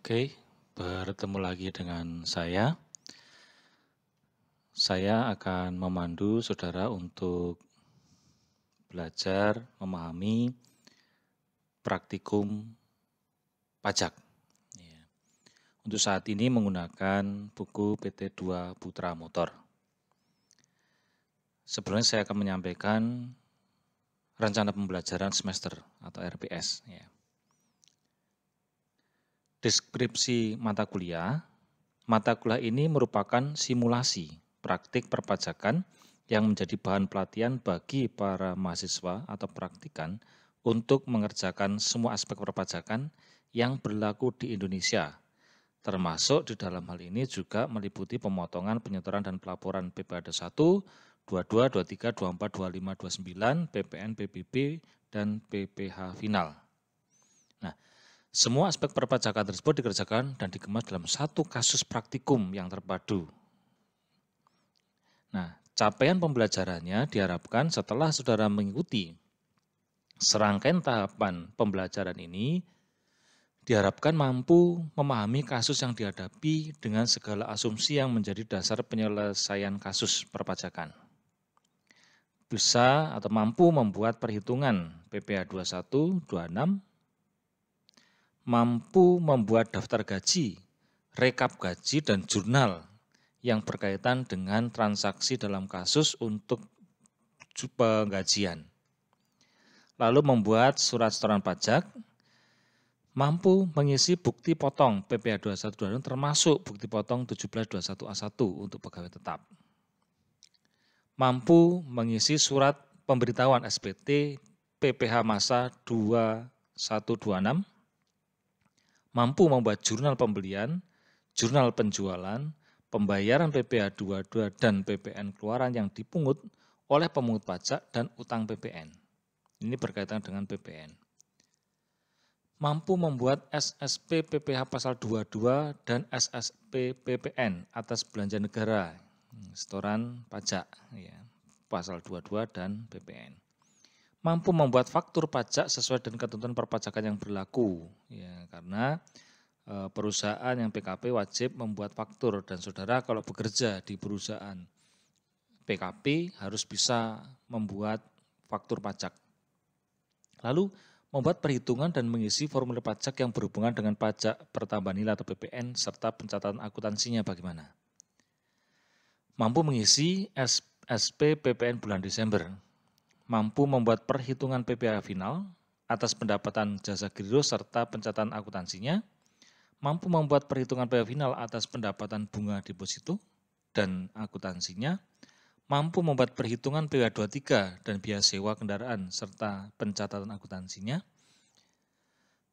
Oke, bertemu lagi dengan saya. Saya akan memandu saudara untuk belajar memahami praktikum pajak. Ya. Untuk saat ini menggunakan buku PT2 Putra Motor. Sebelumnya saya akan menyampaikan rencana pembelajaran semester atau RPS. Ya. Deskripsi mata kuliah. Mata kuliah ini merupakan simulasi praktik perpajakan yang menjadi bahan pelatihan bagi para mahasiswa atau praktikan untuk mengerjakan semua aspek perpajakan yang berlaku di Indonesia, termasuk di dalam hal ini juga meliputi pemotongan, penyetoran, dan pelaporan PPh 21, 22, 23, 24, 25, 29, PPN, PBB, dan PPh final. Nah, semua aspek perpajakan tersebut dikerjakan dan dikemas dalam satu kasus praktikum yang terpadu. Nah, capaian pembelajarannya diharapkan setelah saudara mengikuti serangkaian tahapan pembelajaran ini, diharapkan mampu memahami kasus yang dihadapi dengan segala asumsi yang menjadi dasar penyelesaian kasus perpajakan. Bisa atau mampu membuat perhitungan PPh 21, 26, mampu membuat daftar gaji, rekap gaji, dan jurnal yang berkaitan dengan transaksi dalam kasus untuk penggajian. Lalu membuat surat setoran pajak, mampu mengisi bukti potong PPh 21 termasuk bukti potong 1721A1 untuk pegawai tetap. Mampu mengisi surat pemberitahuan SPT PPh masa 2126, mampu membuat jurnal pembelian, jurnal penjualan, pembayaran PPh 22 dan PPN keluaran yang dipungut oleh pemungut pajak dan utang PPN. Ini berkaitan dengan PPN. Mampu membuat SSP PPh pasal 22 dan SSP PPN atas belanja negara, setoran pajak, ya, pasal 22 dan PPN. Mampu membuat faktur pajak sesuai dengan ketentuan perpajakan yang berlaku, ya, karena perusahaan yang PKP wajib membuat faktur dan saudara kalau bekerja di perusahaan PKP harus bisa membuat faktur pajak. Lalu membuat perhitungan dan mengisi formulir pajak yang berhubungan dengan pajak pertambahan nilai atau PPN serta pencatatan akuntansinya bagaimana. Mampu mengisi SP PPN bulan Desember. Mampu membuat perhitungan PPh final atas pendapatan jasa giro serta pencatatan akuntansinya. Mampu membuat perhitungan PPh final atas pendapatan bunga deposito dan akuntansinya, mampu membuat perhitungan PPh 23 dan biaya sewa kendaraan serta pencatatan akuntansinya,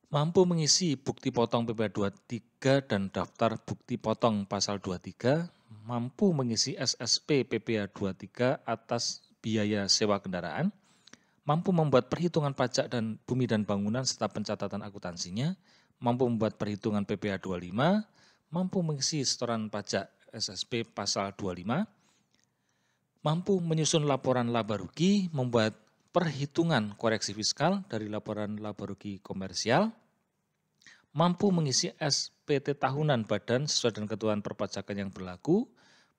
mampu mengisi bukti potong PPh 23 dan daftar bukti potong pasal 23, mampu mengisi SSP PPh 23 atas biaya sewa kendaraan, mampu membuat perhitungan pajak dan bumi dan bangunan serta pencatatan akuntansinya, mampu membuat perhitungan PPh 25, mampu mengisi setoran pajak SSP pasal 25, mampu menyusun laporan laba rugi, membuat perhitungan koreksi fiskal dari laporan laba rugi komersial, mampu mengisi SPT tahunan badan sesuai dengan ketentuan perpajakan yang berlaku,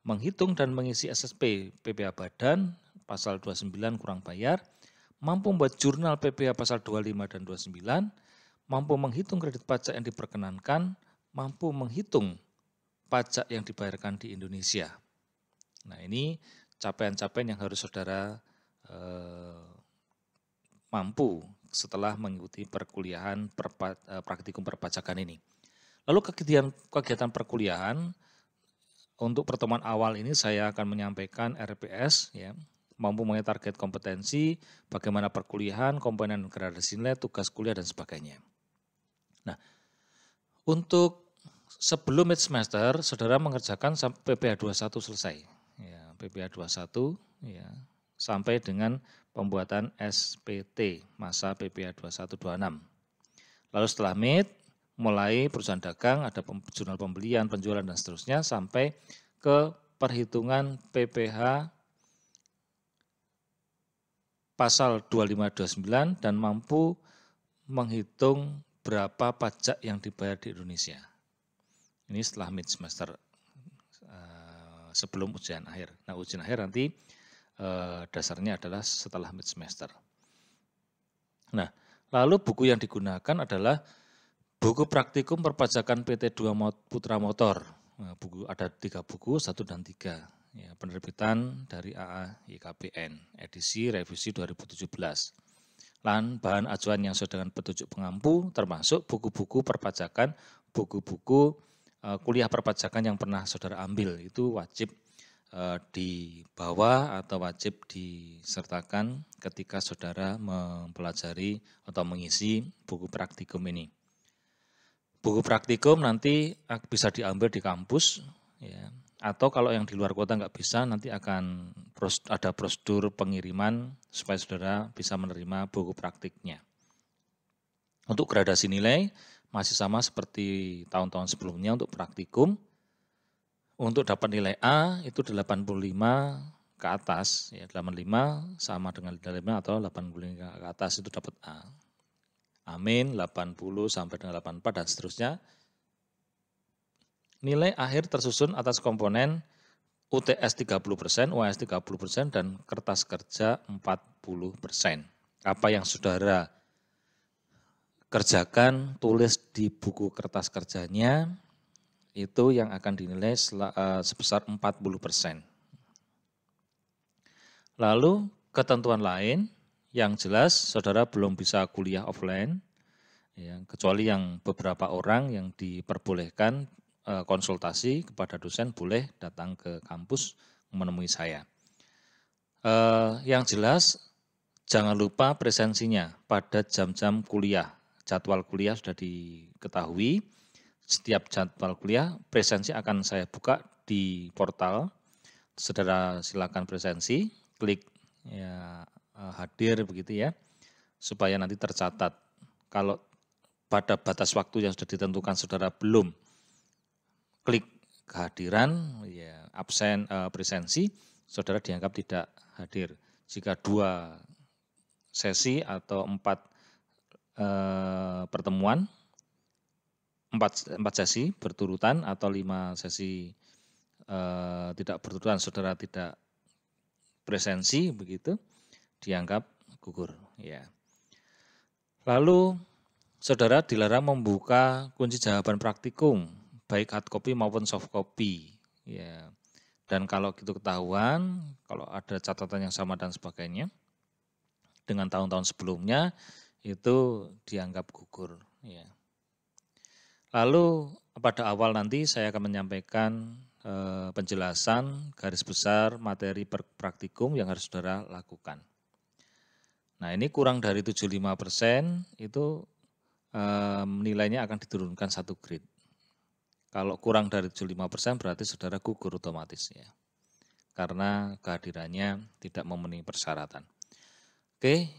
menghitung dan mengisi SSP PPh badan pasal 29 kurang bayar, mampu membuat jurnal PPh pasal 25 dan 29, mampu menghitung kredit pajak yang diperkenankan, mampu menghitung pajak yang dibayarkan di Indonesia. Nah, ini capaian-capaian yang harus saudara mampu setelah mengikuti perkuliahan praktikum perpajakan ini. Lalu kegiatan perkuliahan, untuk pertemuan awal ini saya akan menyampaikan RPS, ya, mampu mengenai target kompetensi, bagaimana perkuliahan, komponen gradasi nilai, tugas kuliah, dan sebagainya. Nah, untuk sebelum mid semester, saudara mengerjakan sampai PPh 21 selesai. Ya, PPh 21 ya, sampai dengan pembuatan SPT masa PPh 2126. Lalu setelah mid, mulai perusahaan dagang, ada jurnal pembelian, penjualan, dan seterusnya, sampai ke perhitungan PPh pasal 2529 dan mampu menghitung berapa pajak yang dibayar di Indonesia. Ini setelah mid semester sebelum ujian akhir. Nah, ujian akhir nanti dasarnya adalah setelah mid semester. Nah, lalu buku yang digunakan adalah buku praktikum perpajakan PT 2 Putra Motor. Nah, ada 3 buku, 1 dan 3. Ya, penerbitan dari AA YKBN, edisi revisi 2017. Dan bahan acuan yang sesuai dengan petunjuk pengampu termasuk buku-buku perpajakan, buku-buku kuliah perpajakan yang pernah saudara ambil, itu wajib dibawa atau wajib disertakan ketika saudara mempelajari atau mengisi buku praktikum ini. Buku praktikum nanti bisa diambil di kampus, ya, atau kalau yang di luar kota nggak bisa, nanti akan ada prosedur pengiriman supaya saudara bisa menerima buku praktiknya. Untuk gradasi nilai masih sama seperti tahun-tahun sebelumnya untuk praktikum. Untuk dapat nilai A itu 85 ke atas, ya 85 sama dengan 85 atau 85 ke atas itu dapat A. Amin, 80 sampai dengan 84 dan seterusnya. Nilai akhir tersusun atas komponen UTS 30%, UAS 30%, dan kertas kerja 40%. Apa yang saudara kerjakan, tulis di buku kertas kerjanya, itu yang akan dinilai sebesar 40%. Lalu ketentuan lain, yang jelas saudara belum bisa kuliah offline, ya, kecuali yang beberapa orang yang diperbolehkan konsultasi kepada dosen boleh datang ke kampus menemui saya. Yang jelas jangan lupa presensinya pada jam-jam kuliah. Jadwal kuliah sudah diketahui. Setiap jadwal kuliah presensi akan saya buka di portal. Saudara silakan presensi, klik ya, hadir begitu ya, supaya nanti tercatat. Kalau pada batas waktu yang sudah ditentukan saudara belum klik kehadiran, ya, absen presensi, saudara dianggap tidak hadir. Jika 2 sesi atau 4 pertemuan, 4 sesi berturutan atau 5 sesi tidak berturutan, saudara tidak presensi begitu, dianggap gugur. Ya. Lalu saudara dilarang membuka kunci jawaban praktikum, baik hard copy maupun soft copy. Ya. Dan kalau itu ketahuan, kalau ada catatan yang sama dan sebagainya, dengan tahun-tahun sebelumnya, itu dianggap gugur. Ya. Lalu pada awal nanti saya akan menyampaikan penjelasan garis besar materi praktikum yang harus saudara lakukan. Nah, ini kurang dari 75% itu nilainya akan diturunkan 1 grade. Kalau kurang dari 75% berarti saudara gugur otomatis ya, karena kehadirannya tidak memenuhi persyaratan. Oke,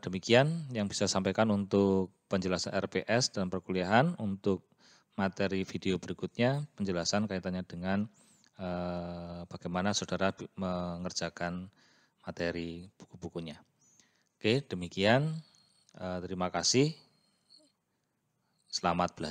demikian yang bisa sampaikan untuk penjelasan RPS dan perkuliahan. Untuk materi video berikutnya, penjelasan kaitannya dengan bagaimana saudara mengerjakan materi buku-bukunya. Oke, demikian. Terima kasih. Selamat belajar.